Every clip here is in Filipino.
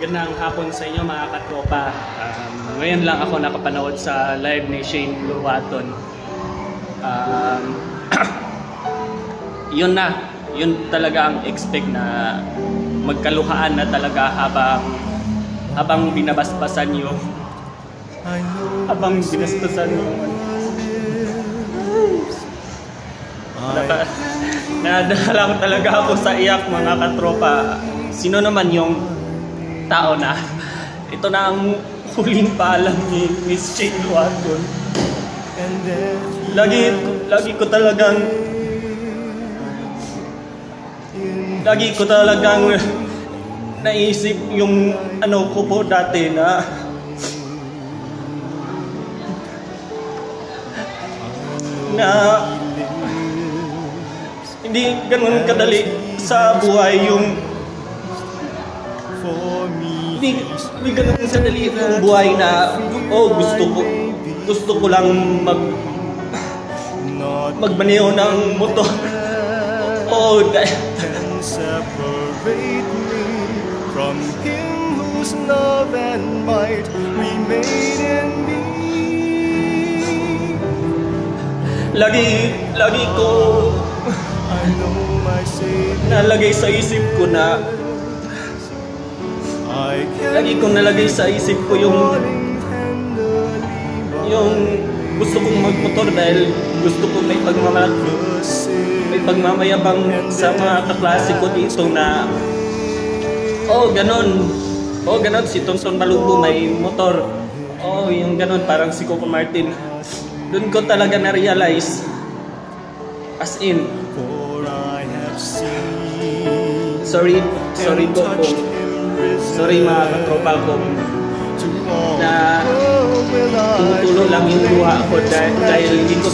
Magandang hapon sa inyo mga katropa. Ngayon lang ako nakapanood sa live ni Shane Lurwaton. Yun talaga ang expect na magkaluhaan na talaga habang binabasbasan yung nadala ko talaga ako sa iyak mga katropa. Sino naman yung tao na ito na ang huling paalam ni Miss Shane Lurwaton. Lagi ko talagang naisip yung ano ko po dati na hindi ganun kadali sa buhay yung hindi ganun kadali yung buhay na gusto ko lang magmaneho ng motor. Separate me from him whose love and might remain in me. Lagi ko nalagay sa isip ko na yung gusto kong magmotor dahil gusto ko may pagmamayabang sa mga kaklase ko dito na ganon si Tonton Malubo may motor, yung ganon parang si Coco Martin. Doon ko talaga na-realize, as in sorry mga katropa ko na tumutulo lang yung luha ko dahil hindi ko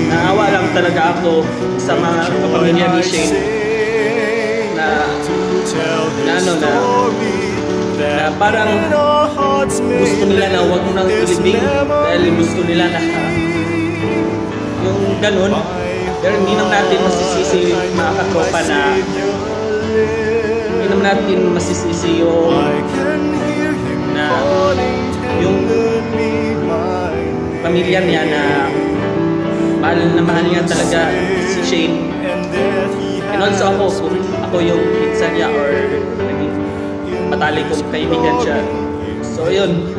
naawa lang talaga ako sa mga kapamilya ni Shane na parang gusto nila na huwag mo nang ilibing dahil gusto nila na yung ganun. Pero hindi naman natin masisisi mga katropa na hindi naman natin masisisi yung pamilya niya na mahal niya talaga si Shane. And also ako yung pinsan niya or matalik kong kaibigan siya. So yun,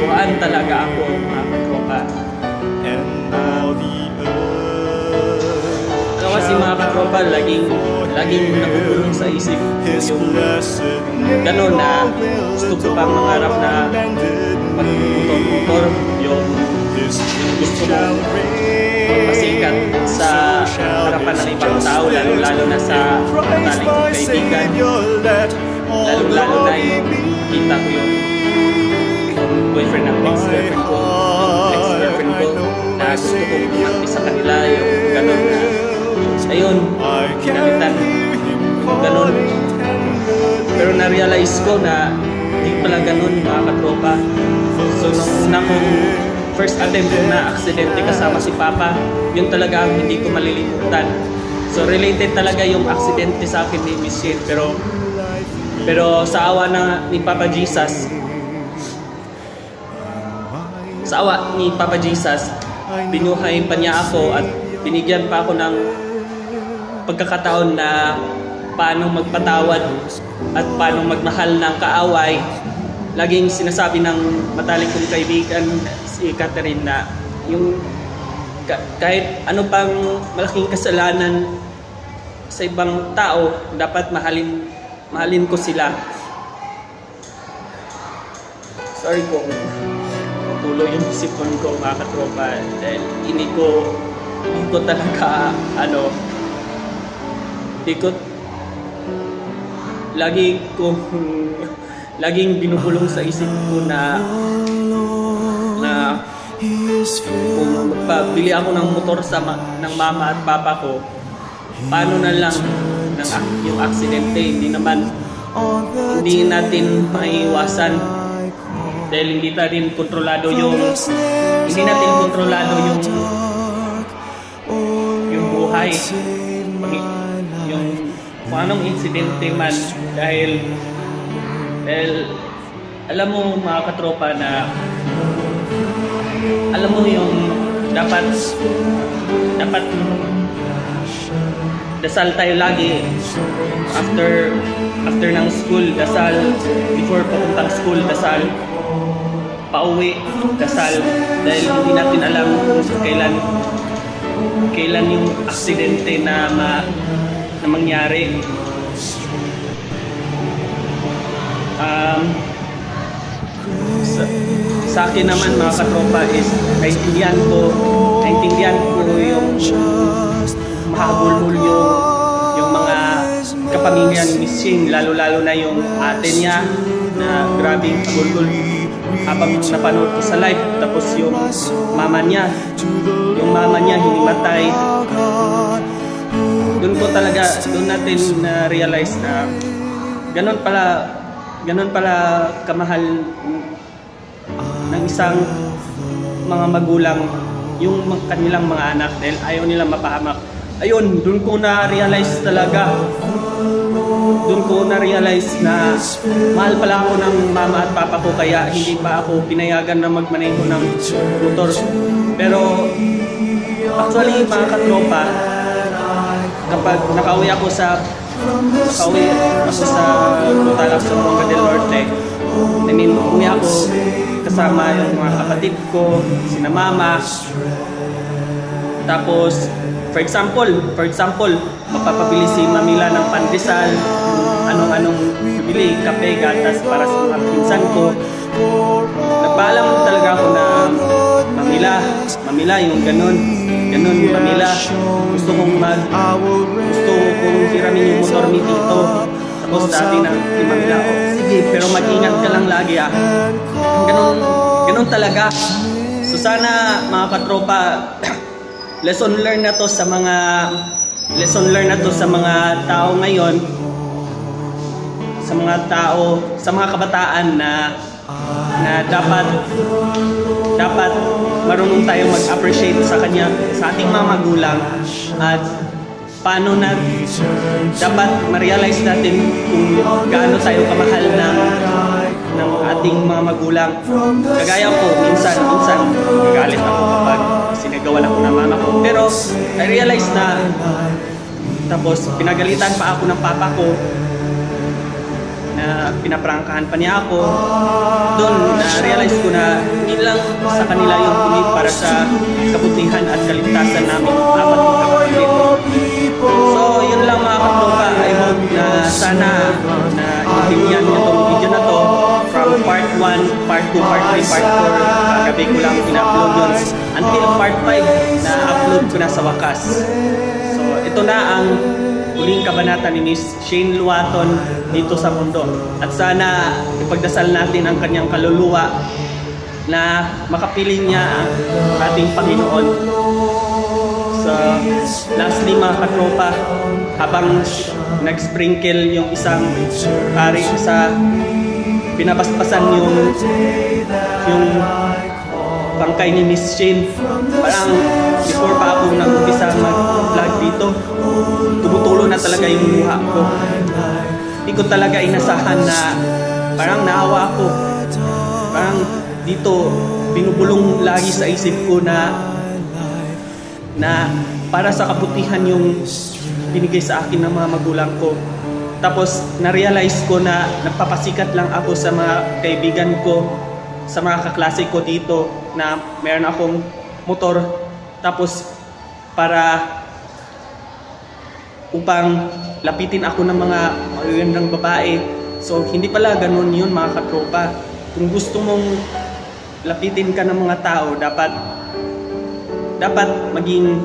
luhaan talaga ako mga katropa. Ano kasi mga katropa, laging nabubulong sa isip yung gano'n na gusto ko pang mangarap na magmotor, yung gusto mong magpasikat sa harapan ng ibang tao, lalo na sa matalik kong kaibigan, lalo na yung kita ko yung boyfriend ng ex-girlfriend ko na gusto ko kumati sa kanila, yung gano'n na ayun, kinamitan yung gano'n. Pero na-realize ko na hindi pala gano'n mga katropa. So nung una kong first attempt na aksidente kasama si Papa, yun talaga ang hindi ko malilimutan. So related talaga yung aksidente sa akin ni Miss Shane, pero sa awa ni Papa Jesus, binuhay pa niya ako at binigyan pa ako ng pagkakataon na paano magpatawad at paano magmahal ng kaaway. Laging sinasabi ng matalik kong kaibigan si Catherine na yung kahit ano pang malaking kasalanan sa ibang tao, dapat mahalin ko sila. Sorry kung tuloy yung sipon ko mga katropa dahil hindi ko talaga laging binubulong sa isip ko na kung magpabili ako ng motor ng mama at papa ko, paano na lang yung aksidente. Hindi natin maiwasan dahil hindi natin kontrolado yung buhay, yung kung anong insidente man, dahil alam mo mga katropa na alam mo yung dapat dasal tayo lagi after ng school, dasal before papuntang school, dasal pauwi, dasal, dahil hindi natin alam kung kailan yung aksidente na mangyari. Sa akin naman mga katropa is naintindihan ko yung mahabulbul yung mga kapamilya ni Miss Shane, lalo na yung ate niya na grabing bulbul habang napanood ko sa live. Tapos yung mama niya hinimatay. Doon natin na-realize na ganun pala kamahal ng isang mga magulang yung kanilang mga anak dahil ayaw nilang mapahamak. Ayun, doon ko na-realize na mahal pala ako ng mama at papa ko, kaya hindi pa ako pinayagan na magmaneho ng motor. Pero actually mga katropa, kapag nakauwi ako sa Punta del Norte, umuwi ako kasama yung mga kapatid ko, sina mama. Tapos for example, mapapabili si Mamila ng pandesal, anong bibili, kape, gatas para sa mga pinsan ko. Nagpaalam talaga ako na Mamila, yung ganun, Mamila, gusto kong hiramin yung motor ni Tito. Tapos sabi ni Mamila, sige, pero mag-ingat ka lang lagi ah. Ganun talaga. So sana mga katropa, lesson learned na to sa mga tao ngayon, sa mga kabataan na dapat marunong tayo mag-appreciate sa ating mga magulang, at paano na dapat ma-realize natin kung gaano tayo kamahal ng ating mga magulang. Kagaya ko, minsan magalit ako kapag sinagawan ako ng mama ko, pero I realize na, tapos pinagalitan pa ako ng papa ko na pinaprangkahan pa niya ako. Doon na-realize ko na hindi lang sa kanila yung kundi para sa kabutihan at kaligtasan namin apat ng kapatid. So yun lang mga katropa, I hope na sana na intindihan niyo itong video na to from part 1, part 2, part 3, part 4. Kagabi ko lang ina-upload yun until part 5 na upload ko na sa wakas. So ito na ang huling kabanata ni Miss Shane Luaton dito sa mundo. At sana ipagdasal natin ang kanyang kaluluwa na makapiling niya ang ating Panginoon. So lastly mga katropa, habang nag-sprinkle yung isang pari sa binabasbasan yung bangkay ni Miss Shane, parang before pa ako nag-umpisa mag-vlog dito, tumutulo na talaga yung luha ko. Hindi ko talaga inasahan na parang naawa ako. Parang dito binubulong lagi sa isip ko na para sa kabutihan yung binigay sa akin ng mga magulang ko. Tapos na-realize ko na nagpapasikat lang ako sa mga kaibigan ko, sa mga kaklase ko dito, na meron akong motor, tapos upang lapitin ako ng mga magagandang babae. So hindi pala ganun yun mga katropa. Kung gusto mong lapitin ka ng mga tao, dapat maging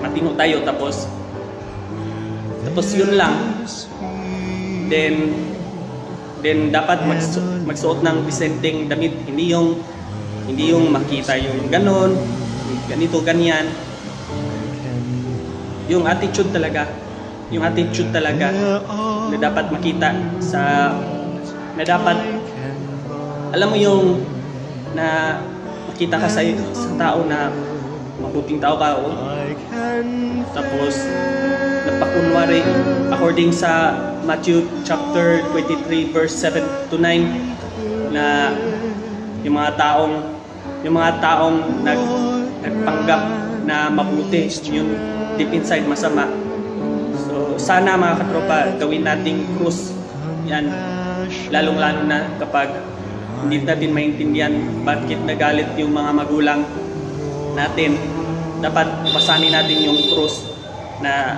matino tayo, tapos yun lang. Then dapat magsuot ng decenteng damit, hindi yung makita yung ganon, ganito, ganyan. Yung attitude talaga na dapat makita na dapat alam mo yung na makita ka sa tao na mabuting tao ka, tapos nagpakunwari according sa Matthew chapter 23 verse 7 to 9 na yung mga taong nagpanggap na mabuti, yung deep inside masama. So sana mga katropa, gawin nating krus yan, lalong-lalo na kapag hindi natin maintindihan bakit nagalit yung mga magulang natin. Dapat pasanin natin yung krus na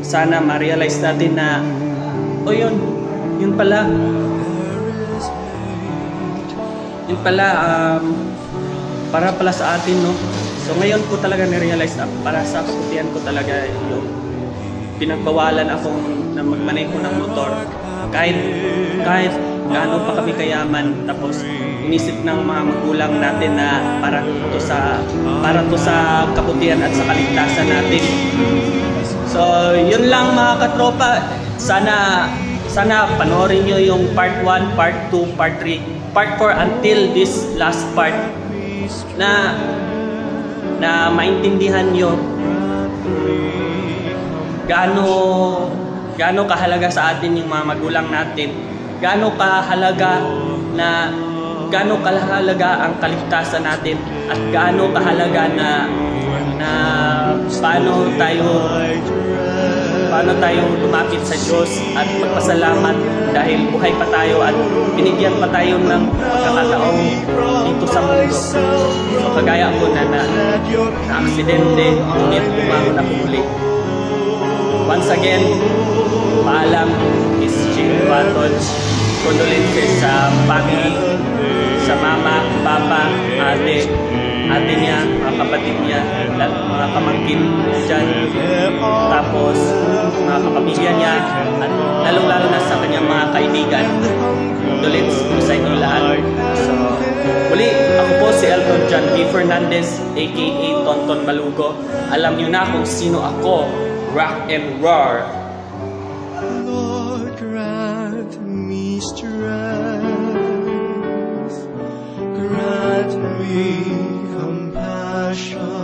sana ma-realize natin na yun pala para pala sa atin, no? So ngayon ko talaga na-realize na para sa kabutihan ko talaga yung pinagbawalan akong na magmaneho ng motor kahit gaano pa kami kayaman, tapos inisip ng mga magulang natin na para to sa kabutihan at sa kaligtasan natin. So yun lang mga katropa, sana panoorin nyo yung part 1, part 2, part 3, part 4 until this last part na maintindihan nyo gaano kahalaga sa atin yung mga magulang natin, gaano kahalaga ang kaligtasan natin, at gaano kahalaga na paano tayo lumapit sa Diyos at magpasalamat dahil buhay pa tayo at binigyan pa tayo ng pagkakataon dito sa mundo. So kagaya ko na aksidente, ngunit bumangon ako muli. Once again, paalam, is Jane Baton. Condolences sa family, sa mama, papa, ate niya, mga kapatid niya, mga pamangkin dyan, tapos mga kapamilya niya, at lalong-lalo na sa kanyang mga kaibigan. Condolences po sa inyo lahat. So, uli, ako po si Elton John B. Fernandez, aka Tonton Malugo. Alam niyo na kung sino ako. Rock and roar. Lord, grant me strength, grant me compassion.